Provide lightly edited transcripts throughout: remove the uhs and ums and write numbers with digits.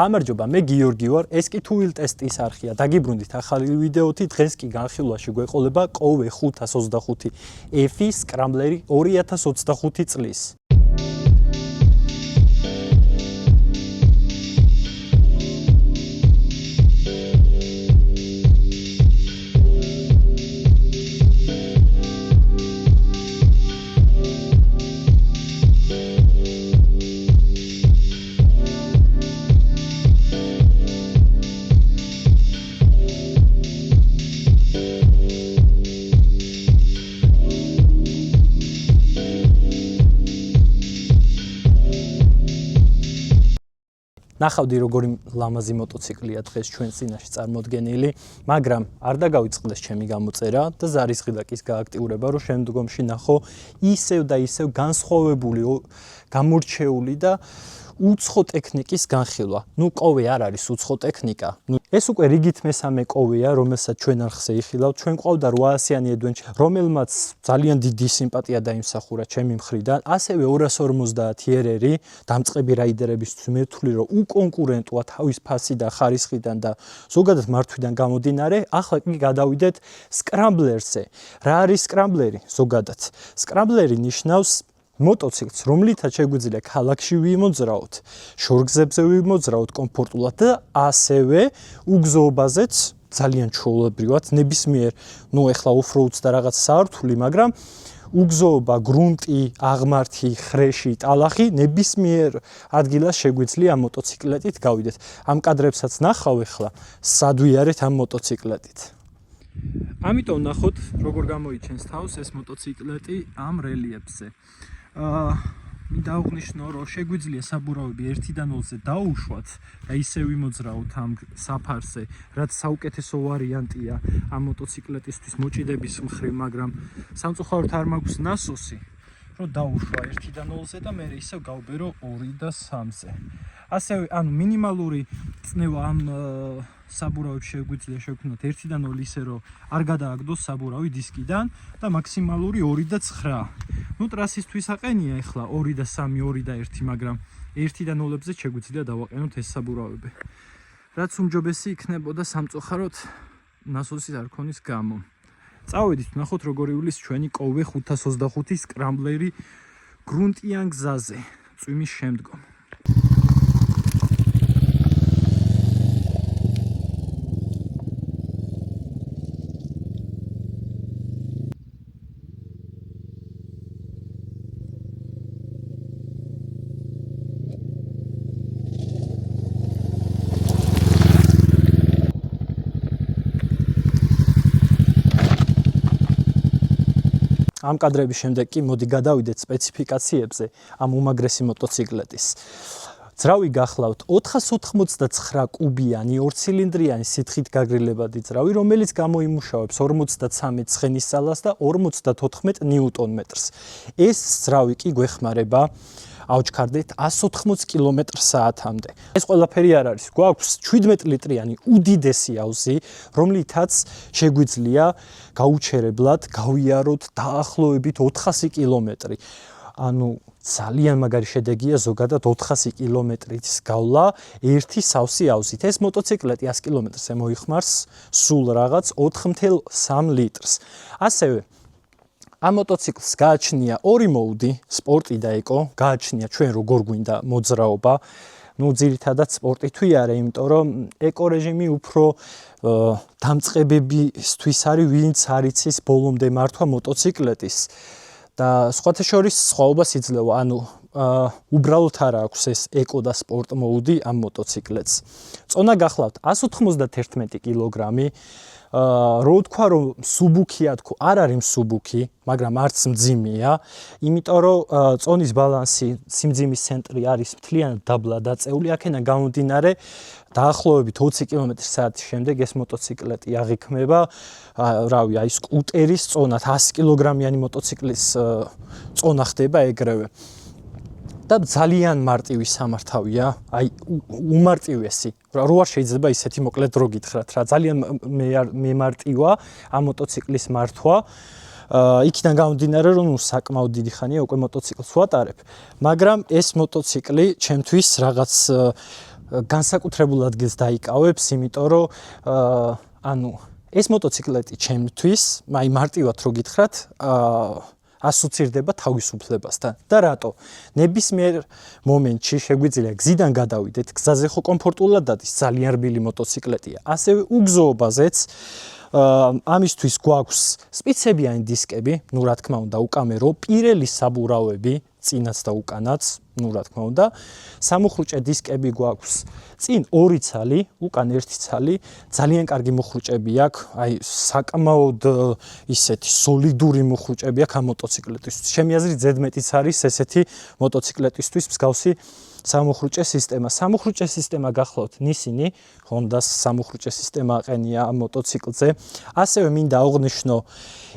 გამარჯობა, მე გიორგი ვარ. ეს კი თუილ ტესტის არხია. დაგიბრუნდით ახალი ვიდეოთი. დღეს კი განხილვაში გვეყოლება კოვე 525 F სკრამბლერი 2025 წლის. ნახავდი როგორი ლამაზი მოტოციკლია დღეს ჩვენ წინაშე წარმოდგენილი, მაგრამ არ დაგავიწყდეს ჩემი გამოწერა და ზარისხილაკის გააქტიურება, რომ შემდგომში ნახო ისევ და ისევ განსხვავებული, გამორჩეული და უცხო ტექნიკის განხილვა. კოვე არ არის უცხო ტექნიკა. ეს უკვე რიგით მესამე კოვეა, რომელსაც ჩვენ არხზე იხილავთ. ჩვენ ყავდა 800-იანი ადვენჩერი, რომელმაც ძალიან დიდი სიმპათია დაიმსახურა ჩემი მხრიდან. ასევე 250 RR დამწყები რაიდერებისთვის მეთვლი, რომ უკონკურენტოა თავის ფასი და ხარისხიდან და ზოგადად მართვიდან გამომდინარე. ახლა კი გადავიდეთ სკრამბლერზე. რა არის სკრამბლერი? ზოგადად სკრამბლერი ნიშნავს მოტოციკლს, რომლითაც შეგვიძლია ქალაქში ვიმოძრაოთ, შორგზებზე ვიმოძრაოთ კომფორტულად და ასევე უგზოობაზეც ძალიან ჩვეულებრივად, ნებისმიერ, ეხლა ოფროუდს და რაღაც საართული, მაგრამ უგზოობა, გრუნტი, აღმართი, ხრეში, ტალახი, ნებისმიერ ადგილას შეგვიძლია ამ მოტოციკლეტით გავიდეთ. ამ კადრებსაც ნახავ ახლა, სადვიარეთ ამ მოტოციკლეტით. ამიტომ ნახოთ, როგორ გამოიჩენს თავს ეს მოტოციკლეტი ამ რელიეფზე. მინდა აღვნიშნო, რომ შეგვიძლია საბურავები 1-დან 0-ზე დაუშვათ და ისე ვიმოძრაოთ ამ საფარზე, რაც საუკეთესო ვარიანტია ამ მოტოციკლეტისთვის მოჭიდების მხრივ, მაგრამ სამწუხაროდ არ მაქვს ნასოსი, რომ დაუშვა 1-დან 0-ზე და მე ისევ გავბერო 2 და 3-ზე. ასევე, მინიმალური წნევა ამ საბურავებს შეგვიძლია შევქმნათ 1-დან 0 ისე, რომ არ გადააგდოს საბურავი დისკიდან და მაქსიმალური 2 და 9. ტრასისთვის აყენია ახლა 2 და 3, 2 და 1, მაგრამ 1-დან 0-ებზე შეგვიძლია დავაყენოთ ეს საბურავები. რაც უმჯობესი იქნებოდა სამწუხაროდ ნასოსის არ ქონის გამო. წავედით, ნახოთ როგორი უვლის ჩვენი კოვე 525 სკრამბლერი გრუნტიან გზაზე, წვიმის შემდგომ. ამ კადრების შემდეგ კი მოდი გადავიდეთ სპეციფიკაციებზე ამ უმაგრესი მოტოციკლეტის. ძრავი გახლავთ 489 კუბიანი 2 ცილინდრიანი სითხით გაგრილებადი ძრავი, რომელიც გამოიმუშავებს 53 ცხენის ძალას და 54 ნიუტონ-მეტრს. ეს ძრავი კი გვეხმარება აუჩქარდეთ 180 კმ/სთ-მდე. ეს ყველაფერი არ არის. გვაქვს 17 ლიტრიანი უდიდესი აუზი, რომლითაც შეგვიძლია გაუჩერებლად გავიაროთ დაახლოებით 400 კმ. ძალიან მაგარი შედეგია ზოგადად 400 კმ-ის გავლა ერთი სავსე აუზით. ეს მოტოციკლეტი 100 კმ-ზე მოიხმარს სულ რაღაც 4.3 litrს. ასევე ამ მოტოციკლს გააჩნია 2 მოუდი, სპორტი და ეკო, გააჩნია ჩვენ როგორ გვინდა მოძრაობა. ძირითადად სპორტი თუ არა, იმიტომ რომ ეკო რეჟიმი უფრო დამწყებებისთვის არის, ვინც არ იცის ბოლომდე მართვა მოტოციკლეტის. და სხვათა შორის სხვაობას იძლევა, უბრალოდ არ აქვს ეს ეკო და სპორტ მოუდი ამ მოტოციკლეტს. წონა გახლავთ 191 კილოგრამი. რო თქვა რომ სუბუქია თქო, არ არის სუბუქი, მაგრამ არც მძიმეა, იმიტომ რომ წონის ბალანსი, სიმძიმის ცენტრი არის მთლიანად დაბლა დაწეული, აქედან გამომდინარე დაახლოებით 20 კმ/სთ შემდეგ ეს მოტოციკლეტი აღიქმება, აი სკუტერის წონად 100 კილოგრამიანი მოტოციკლის წონა ხდება ეგრევე. და ძალიან მარტივი სამართავია, აი უმარტივესი. რო არ შეიძლება ისეთი მოკლედ დრო გითხრათ რა, ძალიან მემარტივა ამ მოტოციკლის მართვა. იქიდან გამომდინარე, რომ საკმაოდ დიდი ხანია უკვე მოტოციკლს ვატარებ, მაგრამ ეს მოტოციკლი ჩემთვის რაღაც განსაკუთრებულ ადგილს დაიკავებს, იმიტომ რომ ანუ ეს მოტოციკლეტი ჩემთვის, აი მარტივად რო გითხრათ, ასოცირდება თავისუფლებასთან. და რატო? ნებისმიერ მომენტში შეგვიძლია გზიდან გადავიდეთ, გზაზე ხო კომფორტულად დადის, ძალიან რბილი მოტოციკლეტია. ასევე უგზოობაზეც ამისთვის გვაქვს სპეციფიკური დისკები, ну რა თქმა უნდა, უკამერო, პირელი საბურავები, წინაც და უკანაც, ну რა თქმა უნდა, სამუხრუჭე დისკები გვაქვს, წინ 2 ცალი, უკან 1 ცალი, ძალიან კარგი მოხრუჭები აქვს, აი საკმაოდ ისეთი სოლიდური მოხრუჭები აქვს ამ მოტოციკლეტისთვის. ჩემი აზრით, ზედმეტიც არის ესეთი მოტოციკლეტისთვის მსგავსი სამუხრუჭე სისტემა. სამუხრუჭე სისტემა გახლავთ ნისინი, Honda-ს სამუხრუჭე სისტემა აყენია ამ მოტოციკლზე. ასევე მინდა აღვნიშნო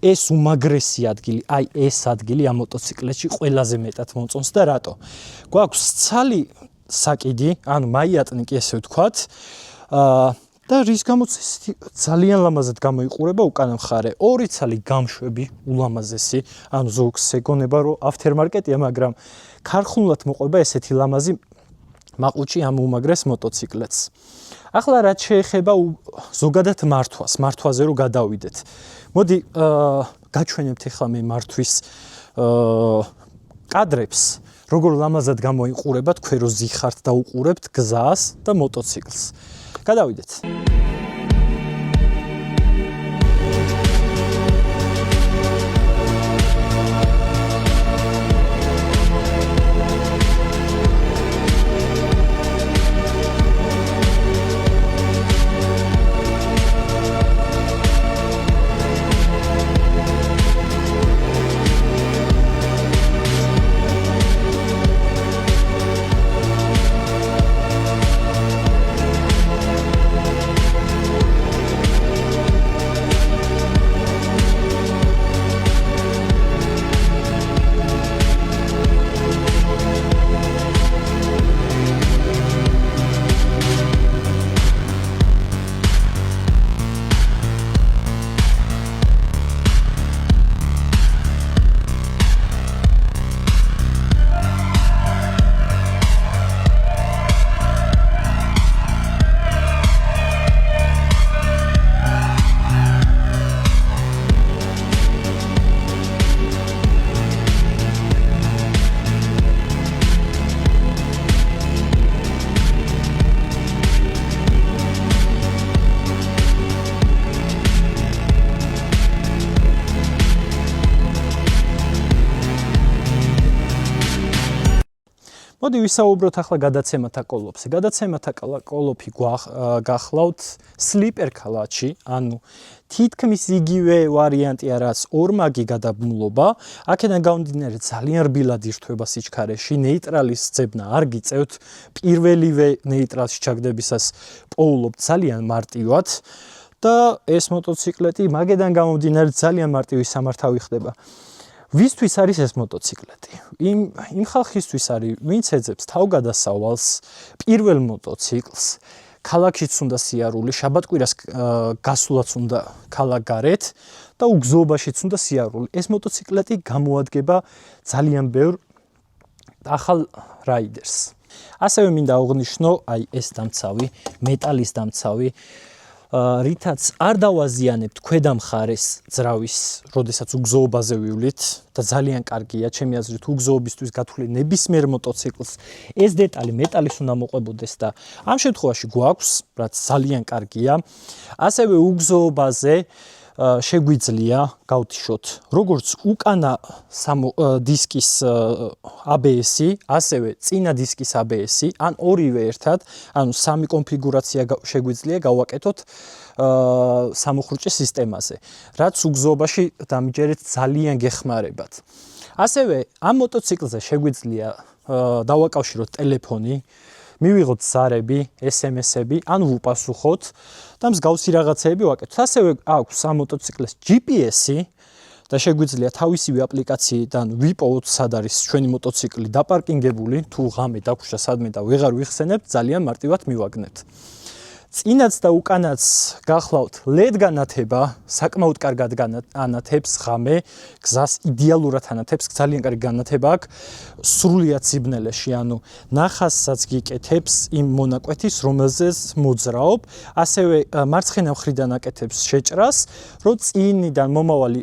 ეს უმაგრესი ადგილი, აი ეს ადგილი ამ მოტოციკლეთში ყველაზე მეტად მომწონს და რატო? გვაქვს ცალი საკიდი, ანუ მაიატნიკი ესე ვთქვათ, და რის გამოც ძალიან ლამაზად გამოიყურება უკანა მხარე. 2 ცალი გამშვები, ულამაზესი, ანუ ზოგს ეგონება რომ aftermarket-ია, მაგრამ ქარხნულად მოყვება ესეთი ლამაზი მაყუჩი ამ უმაგრეს მოტოციკლეთს. ახლა რაც შეეხება ზოგადად მართვაზე რო გადავიდეთ. მოდი გაჩვენებთ ახლა მე მართვის კადრებს, როგორ ლამაზად გამოიყურება თქვენ რო ზიხართ და უყურებთ გზას და მოტოციკლს. გადავიდეთ. მოდი ვისაუბროთ ახლა გადაცემათა კოლოფზე. გადაცემათა კოლოფი გახლავთ სლიპერ კალათში, ანუ თითქმის იგივე ვარიანტია, რაც ორმაგი გადაბმულობა. აქედან გამომდინარე ძალიან რბილად ირთვება სიჩქარეში, ნეიტრალის ძებნა არ გიწევთ, პირველივე ნეიტრალში ჩაგდებისას პოულობთ ძალიან მარტივად და ეს მოტოციკლეტი მაგედან გამომდინარე ძალიან მარტივი სამართავი ხდება. ვისთვის არის ეს მოტოციკლეტი? იმ ხალხისთვის არის, ვინც ეძებს თავგადასავალს, პირველ მოტოციკლს, ქალაქშიც უნდა სიარული, შაბათ-კვირას გასვლაც უნდა ქალაქგარეთ და უგზოობაშიც უნდა სიარული. ეს მოტოციკლეტი გამოადგება ძალიან ბევრ ახალ რაიდერს. ასევე მინდა აღვნიშნო, აი ეს დამცავი, მეტალის დამცავი, რითაც არ დავაზიანებთ ქვედა მხარეს ძრავის, როდესაც უგზოობაზე ვივლით და ძალიან კარგია, ჩემი აზრით უგზოობისთვის გათვლილი ნებისმიერ მოტოციკლს ეს დეტალი მეტალის უნდა მოყვებოდეს და ამ შემთხვევაში გვაქვს, რაც ძალიან კარგია. ასევე უგზოობაზე შეგვიძლია გავთიშოთ როგორც უკანა დისკის ABS-ი, ასევე წინა დისკის ABS-ი, ან ორივე ერთად, ანუ სამი კონფიგურაცია შეგვიძლია გავაკეთოთ სამუხრუჭე სისტემაზე, რაც უგზოობაში დამიჯერეთ ძალიან გეხმარებათ. ასევე ამ მოტოციკლზე შეგვიძლია დავაკავშიროთ ტელეფონი, მივიღოთ ზარები, SMS-ები, ან ვუპასუხოთ და მსგავსი რაღაცეები ვაკეთოთ. ასევე აქვს ამ მოტოციკლს GPS-ი და შეგვიძლია თავისივე აპლიკაციიდან ვიპოვოთ სად არის ჩვენი მოტოციკლი დაპარკინგებული, თუ ღამე დაგვრჩა სადმე და ვეღარ ვიხსენებთ, ძალიან მარტივად მივაგნებთ. წინაც და უკანაც გახლავთ LED განათება, საკმაოდ კარგად განათებს ღამე, გზას იდეალურად ანათებს, ძალიან კარგი განათება აქვს, სრულიად სიბნელეში, ანუ ნახასაც გიკეთებს იმ მონაკვეთის, რომელზეც მოძრაობ, ასევე მარცხენა მხრიდან აკეთებს შეჭრას, რომ წინიდან მომავალი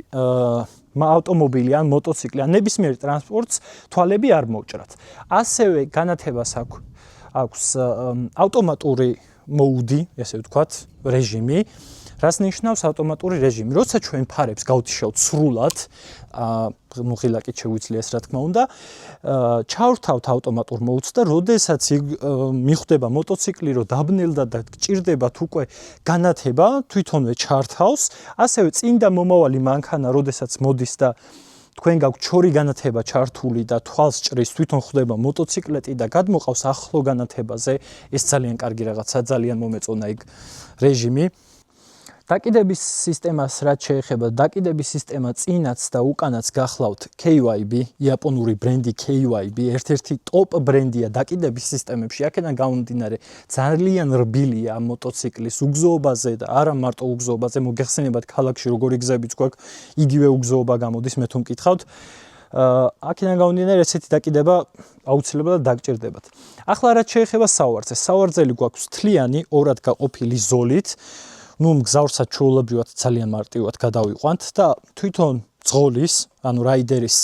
ავტომობილი ან მოტოციკლი ან ნებისმიერ ტრანსპორტს თვალები არ მოუჭრათ. ასევე განათებას აქვს ავტომატური მოუდი, ესე ვთქვათ, რეჟიმი, რაც ნიშნავს ავტომატური რეჟიმი. როცა ჩვენ ფარებს გავთიშავთ სრულად, ღილაკით შეგვიძლია ეს რა თქმა უნდა, ჩავრთავთ ავტომატურ მოუდს და როდესაც მიხვდება მოტოციკლი, რომ დაბნელდა და გჭირდებათ უკვე განათება, თვითონვე ჩართავს, ასევე წინ და მომავალი მანქანა, როდესაც მოდის და თქვენ გაქვთ ჩორი განათება ჩართული და თვალს ჭრის, თვითონ ხვდება მოტოციკლეტი და გადმოყავს ახლო განათებაზე, ეს ძალიან კარგი რაღაცა, ძალიან მომეწონა იქ რეჟიმი. დაკიდების სისტემას რაც შეეხება, დაკიდების სისტემა წინაც და უკანაც გახლავთ KYB, იაპონური ბრენდი KYB, ერთ-ერთი ტოპ ბრენდია დაკიდების სისტემებში. აქედან გამომდინარე, ძალიან რბილია ამ მოტოციკლის უგზოობაზე და არა მარტო უგზოობაზე, მოგეხსენებათ ქალაქში როგორი გზებიც გვაქვს, იგივე უგზოობა გამოდის, მე თუ მკითხავთ. აქედან გამომდინარე, ესეთი დაკიდება აუცილებლად დაგჭირდებათ. ახლა რაც შეეხება სავარძეს, სავარძელი გვაქვს თლიანი, ორად გაყოფილი ზოლით. მგზავრსაც ჩვეულებრივად ძალიან მარტივად გადავიყვანთ და თვითონ ძღოლის, ანუ რაიდერის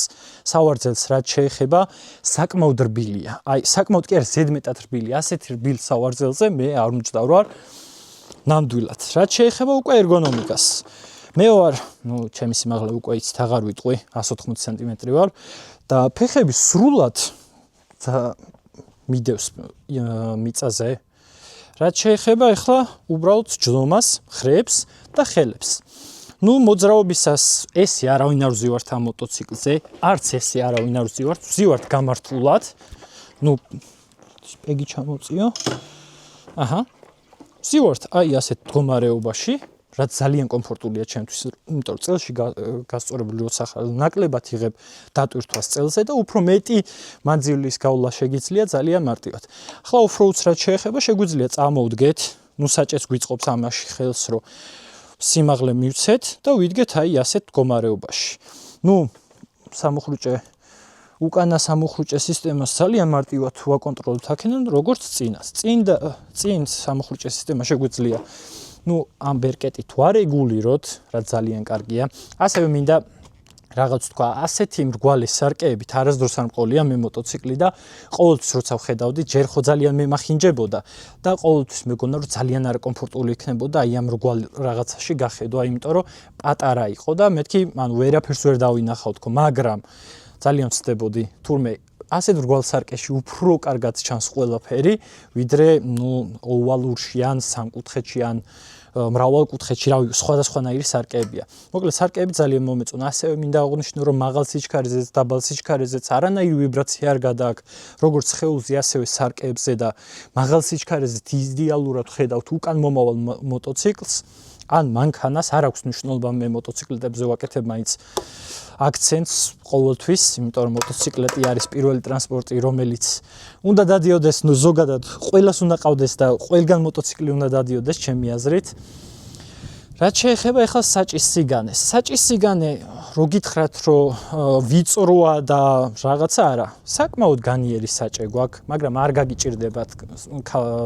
სავარძელს რაც შეეხება, საკმაოდ რბილია. აი, საკმაოდ კი არა, ზედმეტად რბილია. ასეთი რბილ სავარძელზე მე არ მჯდავარ ნამდვილად. რაც შეეხება უკვე ერგონომიკას. მე ვარ, ჩემი სიმაღლე უკვე იცით, აღარ ვიტყვი, 180 სანტიმეტრი ვარ და ფეხები სრულად მიდევს მიწაზე. რაც შეეხება ახლა უბრალოდ ჯდომას, ხრებს და ხელებს. მოძრაობისას ესე არავინ არ ვზივართ ამ მოტოციკლზე, არც ესე არავინ არ ვზივართ, ვზივართ გამართულად. პეგი ჩამოწიო. ვზივართ აი ასეთ მდგომარეობაში, რაც ძალიან კომფორტულია ჩემთვის, იმიტომ რომ წელში გასწორებული როცა ნაკლებად იღებ დატვირთვას წელზე და უფრო მეტი მანძილის გავლა შეგიძლია ძალიან მარტივად. ახლა off-road-ს რაც შეეხება, შეგვიძლია წამოვდგეთ, საჭეს გვიწყობს ამაში ხელს, რომ სიმაღლე მივცეთ და ვიდგეთ აი ასეთ მდგომარეობაში. სამუხრუჭე უკანა სამუხრუჭე სისტემას ძალიან მარტივად ვაკონტროლებთ აქედან, როგორც წინას. წინ სამუხრუჭე სისტემა შეგვიძლია ამ ბერკეტით ვარეგულიროთ, რაც ძალიან კარგია. ასევე მინდა რაღაც თქვა, ასეთი მრგვალი სარკეებით არასდროს არ მყოლია მე მოტოციკლი და ყოველთვის როცა ვხედავდი, ჯერ ხო ძალიან მემახინჯებოდა და ყოველთვის მეგონა რომ ძალიან არაკომფორტული იქნებოდა აი ამ მრგვალ რაღაცაში გახედვა, იმიტომ რომ პატარა იყო და მეთქი, ვერაფერს ვერ დავინახავ თქო, მაგრამ ძალიან ვცდებოდი, თურმე ასეთ მრგვალ სარკეში უფრო კარგად ჩანს ყველაფერი, ვიდრე ოვალურში ან სამკუთხედში ან მრავალკუთხედში, სხვადასხვანაირი სარკეებია. მოკლედ სარკეები ძალიან მომეწონა. ასევე მინდა აღვნიშნო, რომ მაღალ სიჩქარეზეც, დაბალ სიჩქარეზეც არანაირი ვიბრაცია არ გადააქვს, როგორც სხეულზე, ასევე სარკეებზე და მაღალ სიჩქარეზე იდეალურად ხედავთ უკან მომავალ მოტოციკლს. ან მანქანას არ აქვს მნიშვნელობა, მე მოტოციკლეტებზე ვაკეთებ მაინც აქცენტს ყოველთვის, იმიტომ რომ მოტოციკლეტი არის პირველი ტრანსპორტი, რომელიც უნდა დადიოდეს, ზოგადად ყველას უნდა ყავდეს და ყველგან მოტოციკლი უნდა დადიოდეს, ჩემი აზრით. რაც შეეხება ახლა საჭის სიგანეს. საჭის სიგანე, რო გითხრათ, რომ ვიწროა და რაღაცა არა, საკმაოდ განიერი საჭე გვაქვს, მაგრამ არ გაგიჭირდებათ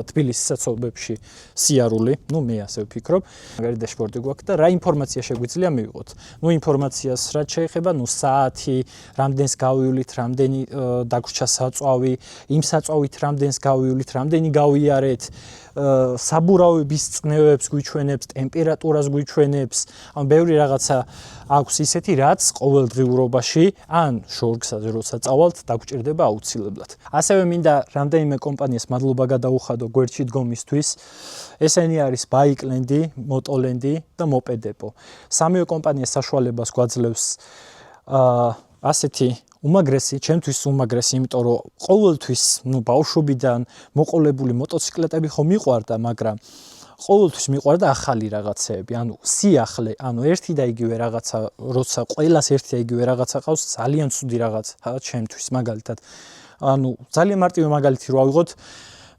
თბილისის საცობებში სიარული, მე ასე ვფიქრობ. მაგარი დაშბორდი გვაქვს და რა ინფორმაცია შეგვიძლია მივიღოთ. ინფორმაციას რაც შეეხება, საათი, რამდენს გავივლით, რამდენი დაგვრჩა საწვავი, იმ საწვავით რამდენს გავივლით, რამდენი გავიარეთ, საბურავების წნევებს გვიჩვენებს, ტემპერატურას გვიჩვენებს, ბევრი რაღაცა აქვს ისეთი, რაც ყოველდღიურობაში ან შორგსაზე როცა წავალთ, დაგჭირდება აუცილებლად. ასევე მინდა რამდენიმე კომპანიას მადლობა გადაუხადო გვერდში დგომისთვის. ესენი არის ბაიკლენდი, მოტოლენდი და მოპედეპო. სამივე კომპანია საშუალებას გვაძლევს ასეთი უმაგრესი, ჩემთვის უმაგრესი, იმიტომ რომ ყოველთვის, ბავშვობიდან მოყოლებული მოტოციკლეტები ხომ მიყვარდა, მაგრამ ყოველთვის მიყვარდა ახალი რაღაცეები, სიახლე, ერთი და იგივე რაღაცა, როცა ყველას ერთი და იგივე რაღაცა ყავს, ძალიან ცუდი რაღაცა ჩემთვის, მაგალითად. ძალიან მარტივი მაგალითი რო ავიღოთ,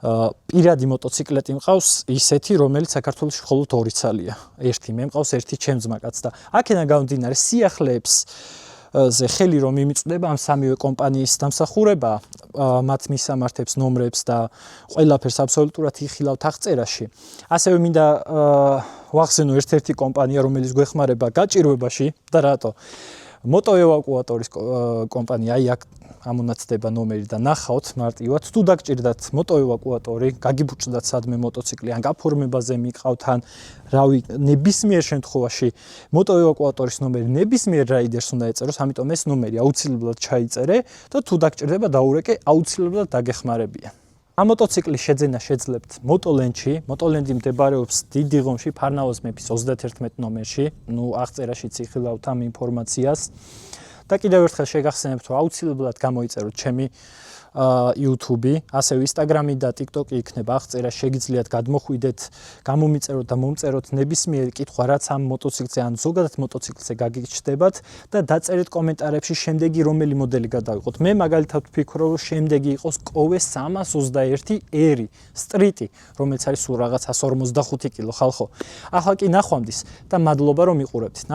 პირადი მოტოციკლეტი მყავს ისეთი, რომელიც საქართველოში მხოლოდ 2 ცალია. ერთი მე მყავს, ერთი ჩემს ძმაკაც და აქედან გამომდინარე სიახლეებს ზე ხელი რომ იმიწვდება ამ სამივე კომპანიის დამსახურება, მათ მისამართებს ნომრებს და ყველაფერს აბსოლუტურად იხილავთ აღწერაში. ასევე მინდა ვახსენო ერთ-ერთი კომპანია, რომელიც გვეხმარება გაჭირვებაში და რატო? მოტოევაკუატორის კომპანია, აი აქ ამონაცდება ნომერი და ნახავთ მარტივად, თუ დაგჭირდათ მოტოევაკუატორი, გაგიბუჭდათ სადმე მოტოციკლი, ან გაფორმებაზე მიყავთ, ან რავი, ნებისმიერ შემთხვევაში მოტოევაკუატორის ნომერი ნებისმიერ რაიდერს უნდა ეწეროს, ამიტომ ეს ნომერი აუცილებლად ჩაიწერე და თუ დაგჭირდება დაურეკე, აუცილებლად დაგეხმარებიან. ამ მოტოციკლის შეძენა შეძლებთ მოტოლენდში. მოტოლენდი მდებარეობს დიდი ღომში, ფარნაოზ მეფის 31 ნომერში. აღწერაშიც იხილავთ ამ ინფორმაციას. და კიდევ ერთხელ შეგახსენებთ, რომ აუცილებლად გამოიწეროთ ჩემი YouTube, ასევე Instagram და TikTok-ი იქნება აღწერა, შეგიძლიათ გადმოხვიდეთ, გამომიწეროთ და მომწეროთ ნებისმიერი კითხვა, რაც ამ მოტოციკლზე ან ზოგადად მოტოციკლზე გაგიჩნდებათ და დაწერეთ კომენტარებში შემდეგი რომელი მოდელი გადავიყოთ. მე მაგალითად ვფიქრობ, რომ შემდეგი იყოს კოვე 321 ერი სტრიტი, რომელიც არის სულ რაღაც 145 კილო ხალხო. ახლა კი ნახვამდის და მადლობა რომ იყურებთ.